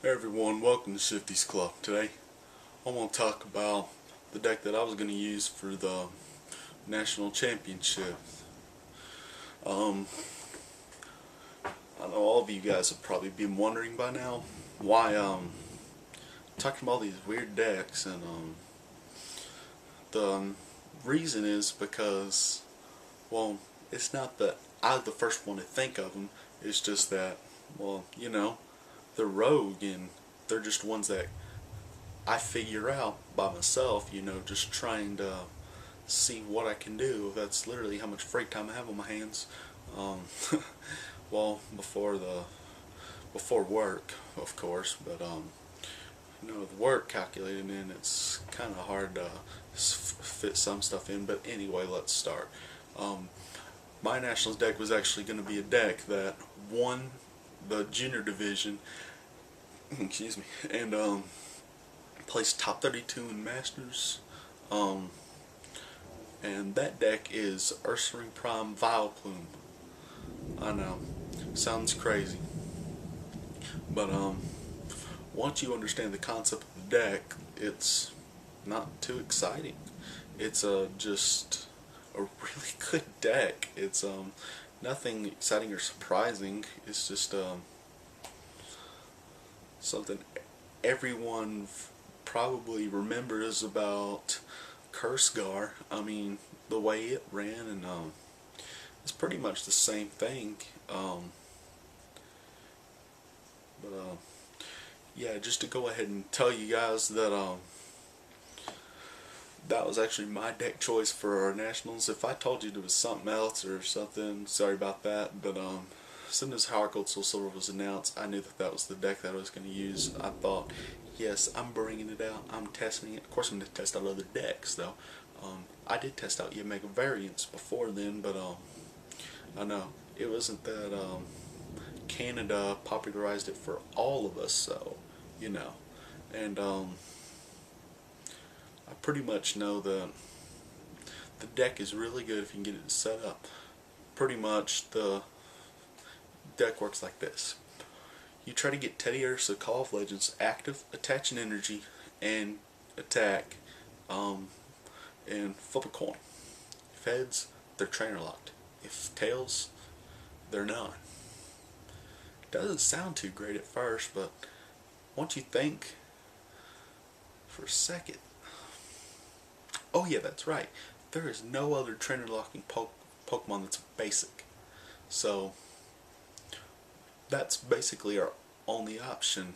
Hey everyone, welcome to Shifty's Club. Today I want to talk about the deck that I was going to use for the National Championship. I know all of you guys have probably been wondering by now why talking about these weird decks, and the reason is because, well, it's not that I'm the first one to think of them, it's just that, well, they're rogue and they're just ones that I figure out by myself, just trying to see what I can do. That's literally how much free time I have on my hands. Um, well, before work, of course, but the work calculated in, it's kind of hard to fit some stuff in. But anyway, let's start. My Nationals deck was actually going to be a deck that won the junior division, excuse me, and placed top 32 in Masters. And that deck is Ursaring Prime Vileplume. I know, sounds crazy, but once you understand the concept of the deck, it's not too exciting. It's just a really good deck. It's nothing exciting or surprising. It's just something everyone probably remembers about Kurzgar. I mean, the way it ran, and it's pretty much the same thing. But yeah, just to go ahead and tell you guys that that was actually my deck choice for our Nationals. If I told you there was something else or something, sorry about that. But as soon as Heart Gold Soul Silver was announced, I knew that that was the deck that I was going to use. I thought, yes, I'm bringing it out, I'm testing it. Of course I'm going to test out other decks, though. I did test out Yamega variants before then, but I know it wasn't that Canada popularized it for all of us, so, and I pretty much know that the deck is really good if you can get it set up. Pretty much the deck works like this. You try to get Teddiursa Call of Legends active, attach an energy, and attack, and flip a coin. If heads, they're trainer locked. If tails, they're not. Doesn't sound too great at first, but once you think for a second, oh yeah, that's right, there is no other trainer locking Pokemon that's basic. So that's basically our only option.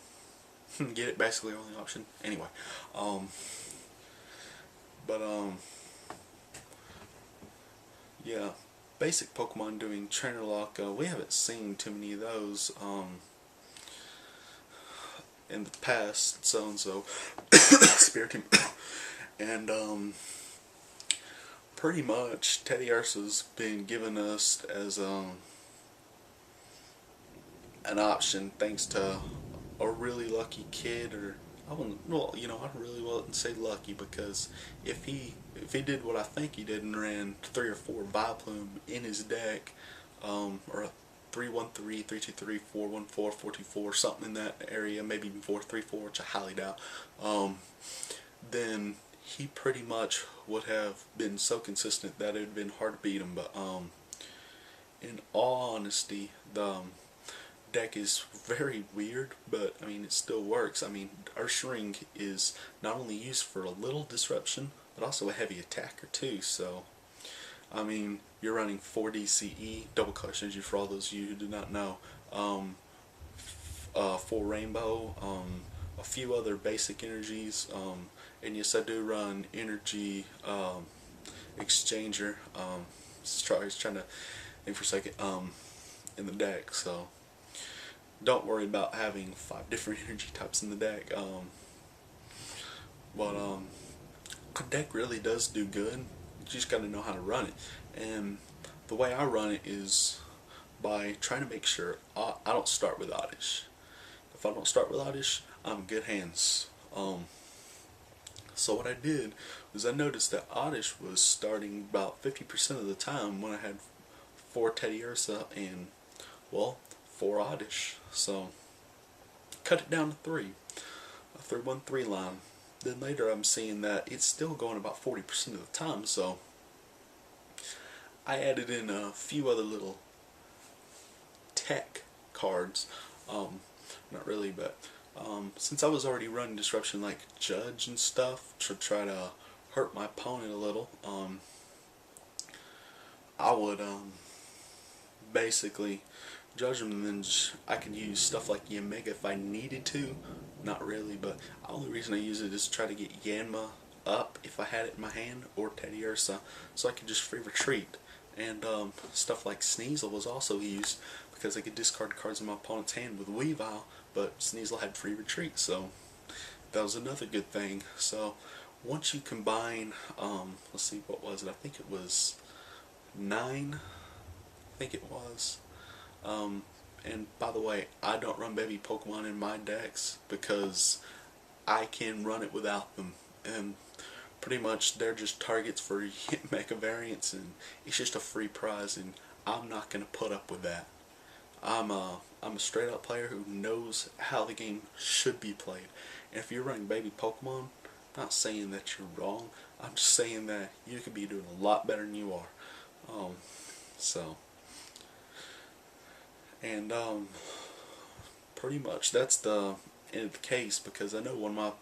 Get it? Basically our only option. Anyway, but yeah, basic Pokemon doing trainer lock. We haven't seen too many of those in the past. So Spiritomb, and pretty much Teddiursa's been given us as an option thanks to a really lucky kid, or I wouldn't, well, I really wouldn't say lucky, because if he did what I think he did and ran 3 or 4 Vileplume in his deck, or a 3-1-3, 3-2-3, 4-1-4, 4-2-4, something in that area, maybe even 4-3-4, which I highly doubt, then he pretty much would have been so consistent that it would have been hard to beat him. But in all honesty, the deck is very weird, but I mean, it still works. I mean, Ursaring is not only used for a little disruption, but also a heavy attacker too. So I mean, you're running 4 DCE, double color synergy for all those of you who do not know, 4 rainbow, a few other basic energies, and yes, I do run energy exchanger. I was trying to think for a second, in the deck, so don't worry about having 5 different energy types in the deck. But the deck really does do good. You just got to know how to run it. And the way I run it is by trying to make sure I don't start with Oddish. If I don't start with Oddish, I'm in good hands. So what I did was I noticed that Oddish was starting about 50% of the time when I had 4 Teddiursa and, well, 4 Oddish. So cut it down to 3, a 3-1-3 line. Then later I'm seeing that it's still going about 40% of the time, so I added in a few other little tech cards. Not really, but since I was already running disruption like Judge and stuff to try to hurt my opponent a little, I would basically judge them, and then I could use stuff like Yanmega if I needed to. Not really, but the only reason I use it is to try to get Yanma up if I had it in my hand, or Teddiursa, so I could just free retreat. And stuff like Sneasel was also used because I could discard cards in my opponent's hand with Weavile, but Sneasel had free retreat, so that was another good thing. So once you combine, let's see, what was it? I think it was 9. I think it was. And by the way, I don't run baby Pokemon in my decks because I can run it without them, and pretty much they're just targets for Mega variants, and it's just a free prize, and I'm not gonna put up with that. I'm a straight up player who knows how the game should be played. And if you're running baby Pokemon, I'm not saying that you're wrong. I'm just saying that you could be doing a lot better than you are. And pretty much that's the end of the case, because I know when my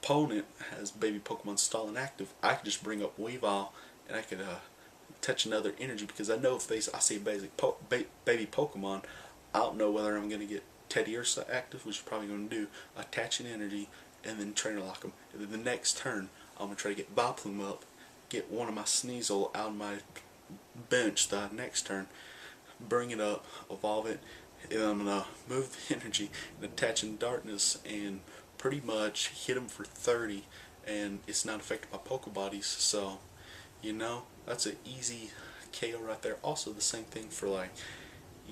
opponent has baby Pokemon stalling active, I can just bring up Weavile and I could touch another energy, because I know if I see a baby Pokemon, I don't know whether I'm going to get Teddiursa active, which I'm probably going to do, attach an energy, and then trainer lock them. And then the next turn, I'm going to try to get Vileplume up, get one of my Sneasel out of my bench the next turn, bring it up, evolve it, and I'm going to move the energy and attach in Darkness and pretty much hit them for 30, and it's not affected by Pokebodies, so you know, that's an easy KO right there. Also the same thing for like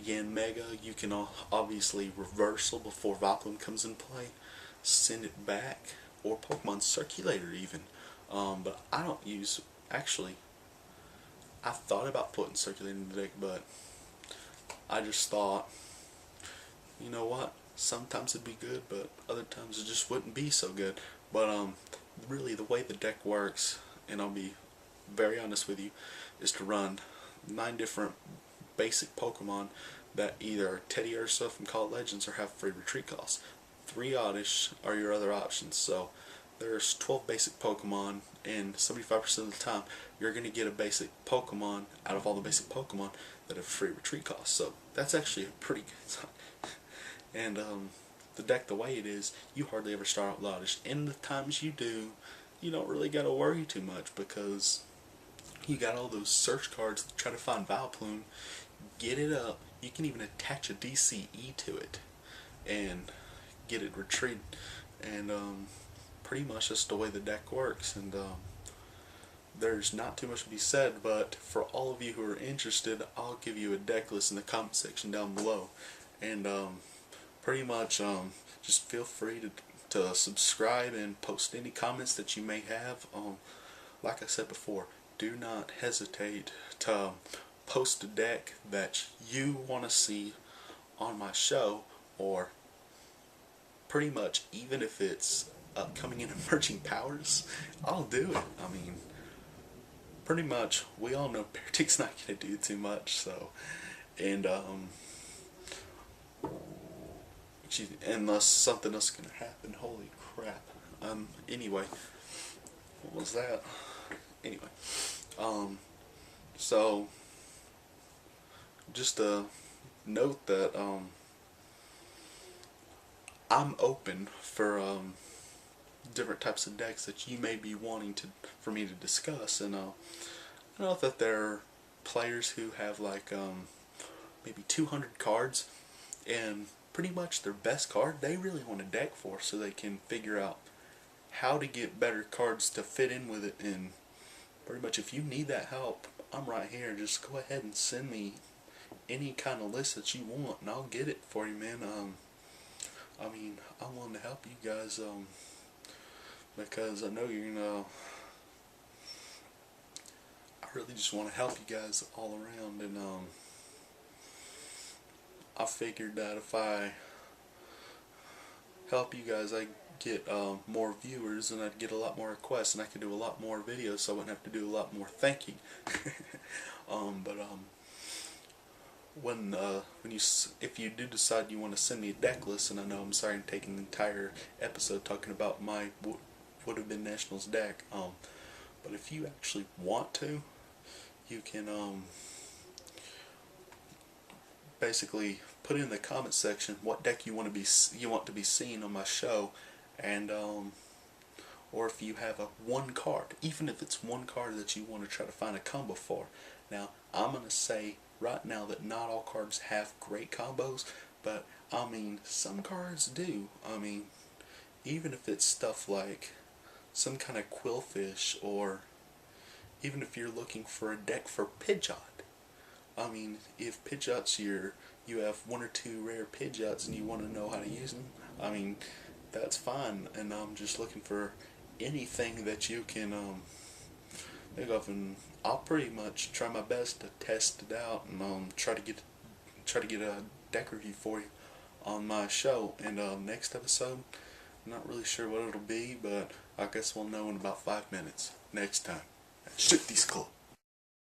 Yanmega. You can obviously reversal before Vileplume comes in play, send it back, or Pokemon Circulator even. But I don't use, actually, I thought about putting Circulator in the deck, but I just thought, you know what, sometimes it'd be good, but other times it just wouldn't be so good. But really the way the deck works, and I'll be very honest with you, is to run 9 different basic Pokemon that either are Teddiursa from Call of Legends or have free retreat costs. 3 Oddish are your other options. So there's 12 basic Pokemon, and 75% of the time you're going to get a basic Pokemon out of all the basic Pokemon that have free retreat costs. So that's actually a pretty good sign. And the deck, the way it is, you hardly ever start out with Oddish. And the times you do, you don't really got to worry too much, because you got all those search cards to try to find Vileplume, get it up, you can even attach a DCE to it and get it retreated, and pretty much that's the way the deck works. And there's not too much to be said, but for all of you who are interested, I'll give you a deck list in the comment section down below, and pretty much just feel free to subscribe and post any comments that you may have. Like I said before, do not hesitate to post a deck that you want to see on my show, or pretty much even if it's upcoming and emerging powers, I'll do it. I mean, pretty much we all know Beartic's not going to do too much, so, and unless something else is going to happen. Holy crap. Anyway, what was that? Anyway, so just a note that I'm open for different types of decks that you may be wanting for me to discuss, and I know that there are players who have like maybe 200 cards, and pretty much their best card they really want a deck for, so they can figure out how to get better cards to fit in with it. And pretty much if you need that help, I'm right here. Just go ahead and send me any kind of list that you want, and I'll get it for you, man. I mean, I'm willing to help you guys, because I know you're gonna. I really just want to help you guys all around, and I figured that if I help you guys, I get more viewers, and I'd get a lot more requests, and I could do a lot more videos, so I wouldn't have to do a lot more thinking. But when you if you do decide you want to send me a deck list, and I know I'm sorry I'm taking the entire episode talking about my would have been Nationals deck, but if you actually want to, you can basically put in the comment section what deck you want to be seen on my show, and or if you have a one card, even if it's one card that you want to try to find a combo for. Now, I'm gonna say right now that not all cards have great combos, but I mean some cards do. I mean, even if it's stuff like some kind of Quillfish, or even if you're looking for a deck for Pidgeot. I mean, if Pidgeot's you have one or two rare Pidgeots and you want to know how to use them, I mean, that's fine. And I'm just looking for anything that you can think of, and I'll pretty much try my best to test it out, and try to get a deck review for you on my show. And next episode, I'm not really sure what it'll be, but I guess we'll know in about 5 minutes next time. Shifty Skull.